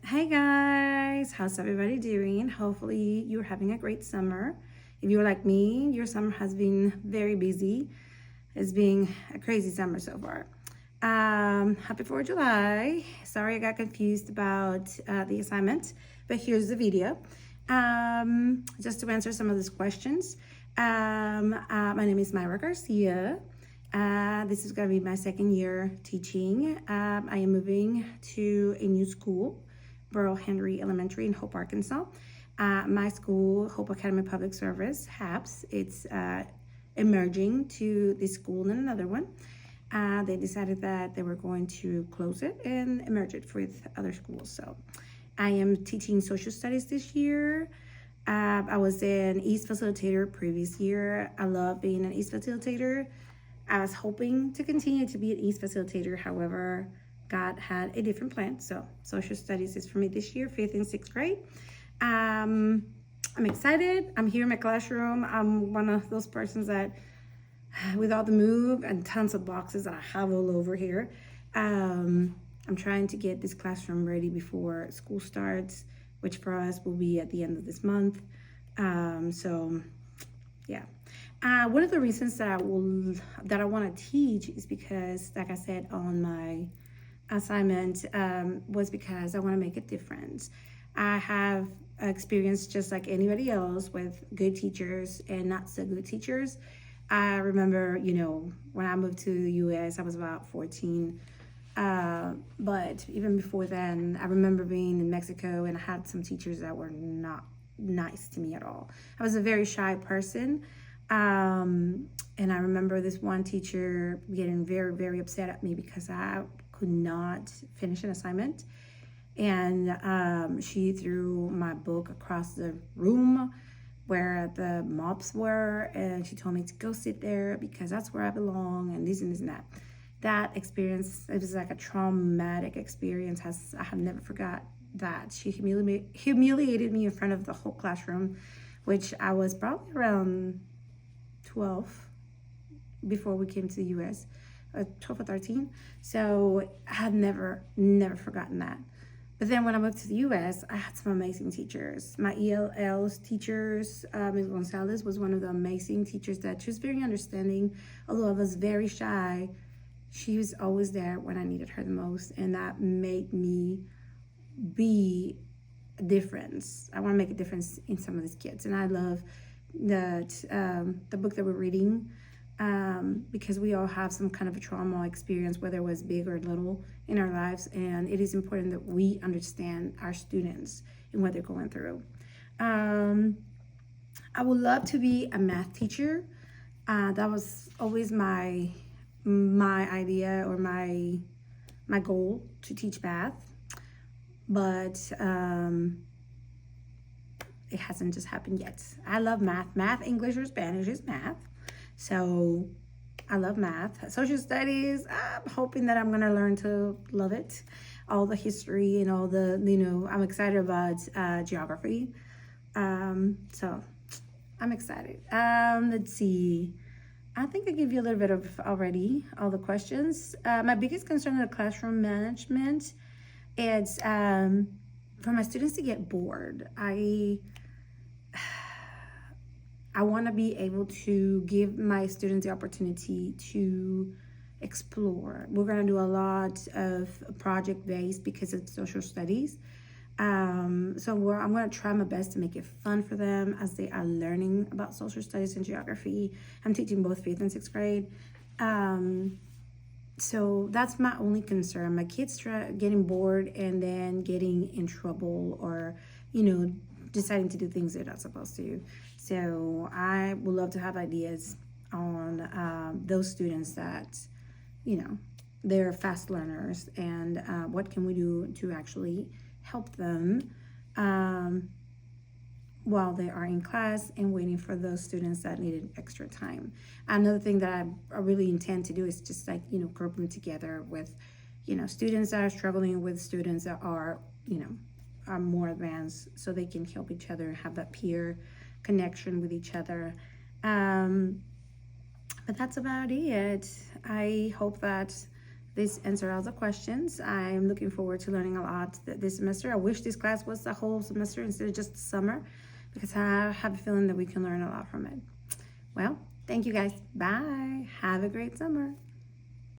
Hey guys, how's everybody doing? Hopefully you're having a great summer. If you're like me, your summer has been very busy. It's been a crazy summer so far. Happy 4th of July. Sorry I got confused about the assignment, but here's the video. Just to answer some of these questions. My name is Myra Garcia. This is going to be my second year teaching. I am moving to a new school, Burl Henry Elementary in Hope, Arkansas. My school, Hope Academy Public Service, HAPS, it's emerging to this school and another one. They decided that they were going to close it and merge it with other schools. So I am teaching social studies this year. I was an East facilitator previous year. I love being an East facilitator. I was hoping to continue to be an East facilitator. However, God had a different plan. So social studies is for me this year, 5th and 6th grade. I'm excited. I'm here in my classroom. I'm one of those persons that, with all the move and tons of boxes that I have all over here, I'm trying to get this classroom ready before school starts, which for us will be at the end of this month. Yeah. One of the reasons that I want to teach is because, like I said on my assignment, was because I want to make a difference. I have experience just like anybody else with good teachers and not so good teachers. I remember, when I moved to the U.S., I was about 14. But even before then, I remember being in Mexico and I had some teachers that were not nice to me at all. I was a very shy person. And I remember this one teacher getting very, very upset at me because I could not finish an assignment. And she threw my book across the room where the mops were, and she told me to go sit there because that's where I belong, and this and this and that. That experience, it was like a traumatic experience. I have never forgot that. She humiliated me in front of the whole classroom, which I was probably around 12 before we came to the U.S., 12 or 13. So I have never forgotten that. But then when I moved to the U.S., I had some amazing teachers. My ELL's teachers, Ms. Gonzalez was one of the amazing teachers that she was very understanding. Although I was very shy, she was always there when I needed her the most. And that made me be a difference. I want to make a difference in some of these kids. And I love that the book that we're reading, because we all have some kind of a trauma experience, whether it was big or little in our lives, and it is important that we understand our students and what they're going through. I would love to be a math teacher. That was always my idea or my goal, to teach math, but it hasn't just happened yet. I love math, English or Spanish is math. So I love math. Social studies, I'm hoping that I'm gonna learn to love it. All the history and all the, I'm excited about geography. So I'm excited. Let's see. I think I give you a little bit of already all the questions. My biggest concern in the classroom management is for my students to get bored. I want to be able to give my students the opportunity to explore. We're going to do a lot of project-based because it's social studies. So I'm going to try my best to make it fun for them as they are learning about social studies and geography. I'm teaching both 5th and 6th grade. So that's my only concern. My kids getting bored and then getting in trouble or, deciding to do things they're not supposed to. So I would love to have ideas on those students that, they're fast learners, and what can we do to actually help them while they are in class and waiting for those students that needed extra time. Another thing that I really intend to do is just group them together with, students that are struggling with students that are, are more advanced, so they can help each other and have that peer connection with each other. But that's about it. I hope that This answered all the questions. I am looking forward to learning a lot this semester. I wish this class was the whole semester instead of just the summer, because I have a feeling that we can learn a lot from it. Well, thank you guys. Bye. Have a great summer.